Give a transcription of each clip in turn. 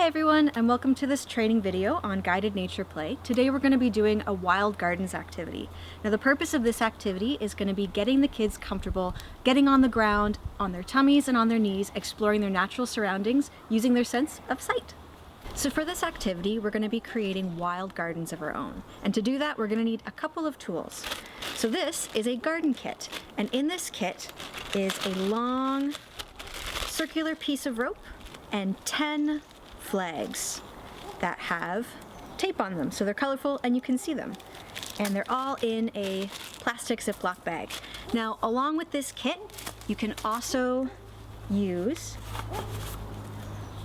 Hi everyone, and welcome to this training video on guided nature play. Today we're going to be doing a wild gardens activity. Now the purpose of this activity is going to be getting the kids comfortable, getting on the ground, on their tummies and on their knees, exploring their natural surroundings, using their sense of sight. So for this activity, we're going to be creating wild gardens of our own. And to do that, we're going to need a couple of tools. So this is a garden kit, and in this kit is a long circular piece of rope and 10 flags that have tape on them, so they're colorful and you can see them. And they're all in a plastic ziplock bag. Now, along with this kit, you can also use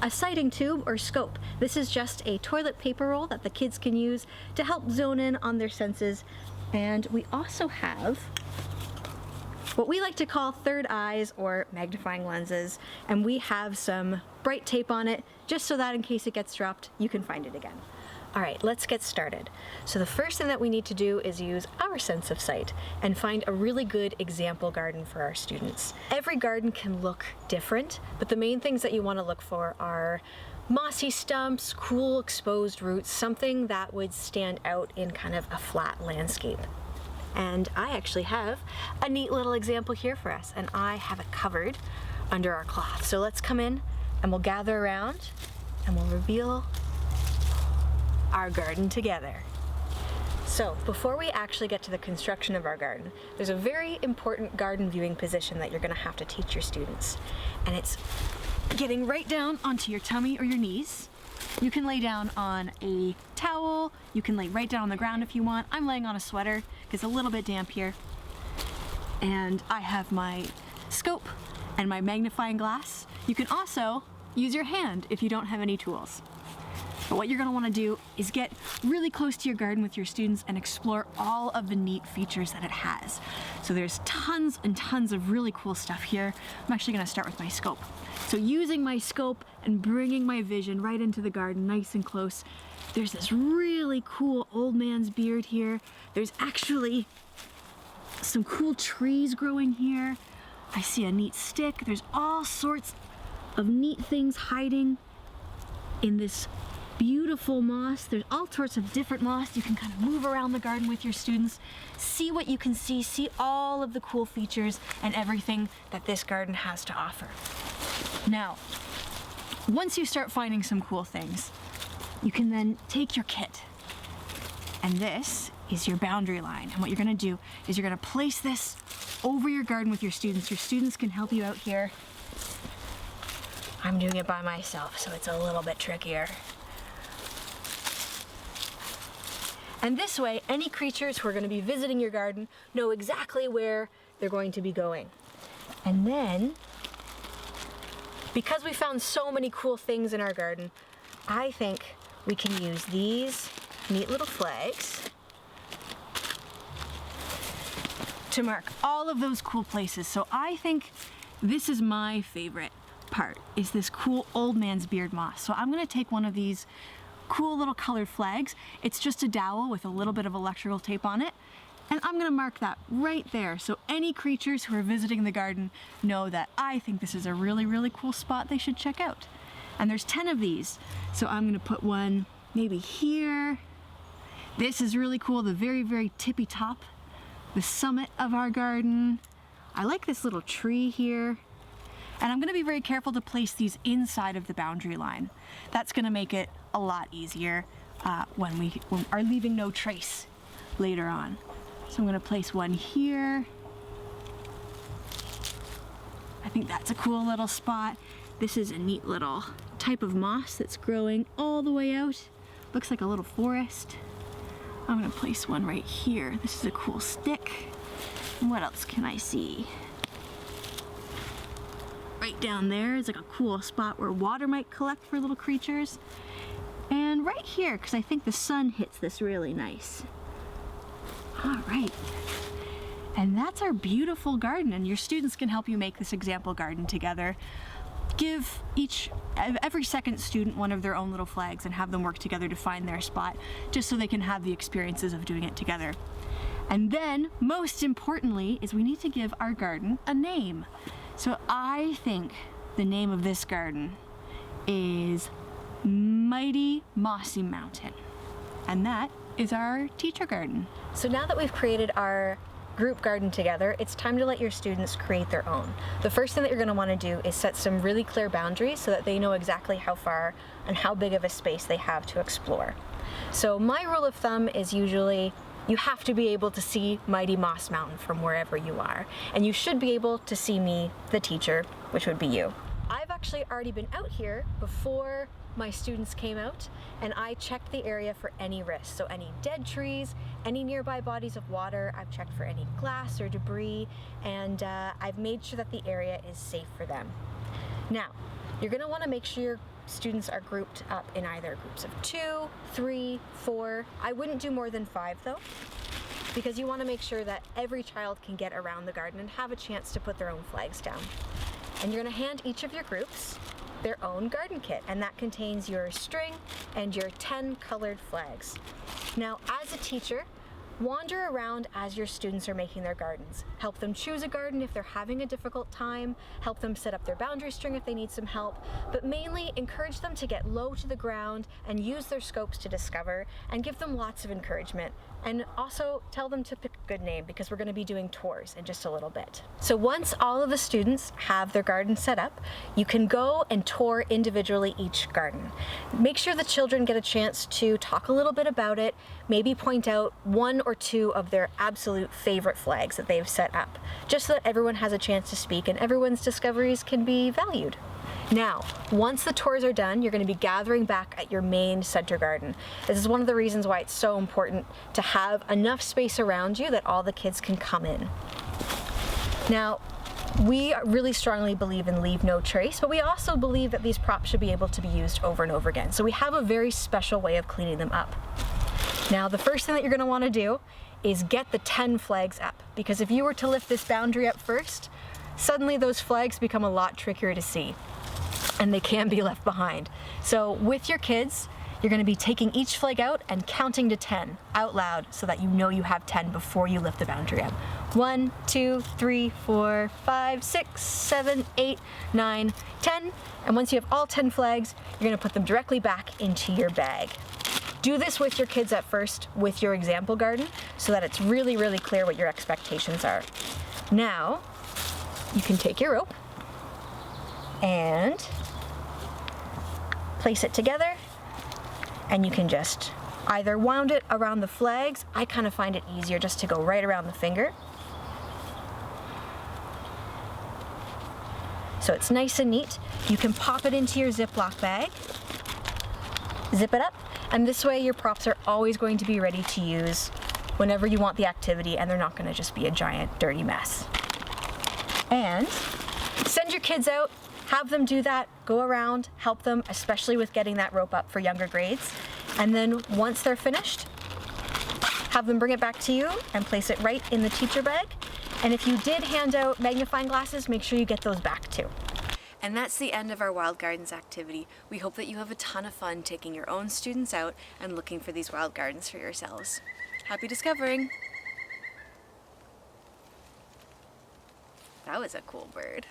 a sighting tube or scope. This is just a toilet paper roll that the kids can use to help zone in on their senses. And we also have what we like to call third eyes or magnifying lenses, and we have some bright tape on it just so that in case it gets dropped, you can find it again. All right, let's get started. So the first thing that we need to do is use our sense of sight and find a really good example garden for our students. Every garden can look different, but the main things that you want to look for are mossy stumps, cool exposed roots, something that would stand out in kind of a flat landscape. And I actually have a neat little example here for us, and I have it covered under our cloth. So let's come in and we'll gather around and we'll reveal our garden together. So before we actually get to the construction of our garden, there's a very important garden viewing position that you're gonna have to teach your students. And it's getting right down onto your tummy or your knees. You can lay down on a towel, you can lay right down on the ground if you want. I'm laying on a sweater because it's a little bit damp here. And I have my scope and my magnifying glass. You can also use your hand if you don't have any tools. But what you're gonna wanna do is get really close to your garden with your students and explore all of the neat features that it has. So there's tons and tons of really cool stuff here. I'm actually gonna start with my scope. So using my scope and bringing my vision right into the garden nice and close, there's this really cool old man's beard here. There's actually some cool trees growing here. I see a neat stick. There's all sorts of neat things hiding in this beautiful moss. There's all sorts of different moss. You can kind of move around the garden with your students, see what you can see all of the cool features and everything that this garden has to offer. Now, once you start finding some cool things, you can then take your kit, and this is your boundary line. And what you're gonna do is you're gonna place this over your garden with your students. Your students can help you out here. I'm doing it by myself, so it's a little bit trickier. And this way, any creatures who are gonna be visiting your garden know exactly where they're going to be going. And then, because we found so many cool things in our garden, I think we can use these neat little flags to mark all of those cool places. So I think this is my favorite part, is this cool old man's beard moss. So I'm gonna take one of these cool little colored flags. It's just a dowel with a little bit of electrical tape on it. And I'm gonna mark that right there, so any creatures who are visiting the garden know that I think this is a really, really cool spot they should check out. And there's 10 of these, so I'm gonna put one maybe here. This is really cool, the very, very tippy top, the summit of our garden. I like this little tree here. And I'm gonna be very careful to place these inside of the boundary line. That's gonna make it a lot easier when we are leaving no trace later on. So I'm gonna place one here. I think that's a cool little spot. This is a neat little type of moss that's growing all the way out. Looks like a little forest. I'm gonna place one right here. This is a cool stick. And what else can I see? Right down there is like a cool spot where water might collect for little creatures. And right here, because I think the sun hits this really nice. All right, and that's our beautiful garden, and your students can help you make this example garden together. Give every second student one of their own little flags and have them work together to find their spot, just so they can have the experiences of doing it together. And then, most importantly, is we need to give our garden a name. So I think the name of this garden is mighty mossy mountain. And that is our teacher garden. So now that we've created our group garden together, it's time to let your students create their own. The first thing that you're going to want to do is set some really clear boundaries so that they know exactly how far and how big of a space they have to explore. So my rule of thumb is usually you have to be able to see Mighty Moss Mountain from wherever you are. And you should be able to see me, the teacher, which would be you. I've actually already been out here before my students came out, and I checked the area for any risks. So any dead trees, any nearby bodies of water, I've checked for any glass or debris, and I've made sure that the area is safe for them. Now, you're gonna wanna make sure your students are grouped up in either groups of 2, 3, 4. I wouldn't do more than 5 though, because you wanna make sure that every child can get around the garden and have a chance to put their own flags down. And you're gonna hand each of your groups their own garden kit, and that contains your string and your 10 colored flags. Now, as a teacher, wander around as your students are making their gardens. Help them choose a garden if they're having a difficult time, help them set up their boundary string if they need some help, but mainly encourage them to get low to the ground and use their scopes to discover, and give them lots of encouragement. And also tell them to pick a good name, because we're going to be doing tours in just a little bit. So once all of the students have their garden set up, you can go and tour individually each garden. Make sure the children get a chance to talk a little bit about it, maybe point out 1 or 2 of their absolute favorite flags that they've set up, just so that everyone has a chance to speak and everyone's discoveries can be valued. Now, once the tours are done, you're going to be gathering back at your main center garden. This is one of the reasons why it's so important to have enough space around you that all the kids can come in. Now, we really strongly believe in leave no trace, but we also believe that these props should be able to be used over and over again. So we have a very special way of cleaning them up. Now, the first thing that you're going to want to do is get the 10 flags up, because if you were to lift this boundary up first, suddenly those flags become a lot trickier to see, and they can be left behind. So with your kids, you're going to be taking each flag out and counting to 10 out loud so that you know you have 10 before you lift the boundary up. 1, 2, 3, 4, 5, 6, 7, 8, 9, 10. And once you have all 10 flags, you're going to put them directly back into your bag. Do this with your kids at first with your example garden so that it's really, really clear what your expectations are. Now, you can take your rope and place it together, and you can just either wound it around the flags. I kind of find it easier just to go right around the finger. So it's nice and neat. You can pop it into your ziplock bag, zip it up, and this way your props are always going to be ready to use whenever you want the activity, and they're not going to just be a giant dirty mess. And send your kids out, have them do that, go around, help them, especially with getting that rope up for younger grades. And then once they're finished, have them bring it back to you and place it right in the teacher bag. And if you did hand out magnifying glasses, make sure you get those back too. And that's the end of our Wild Gardens activity. We hope that you have a ton of fun taking your own students out and looking for these wild gardens for yourselves. Happy discovering! That was a cool bird.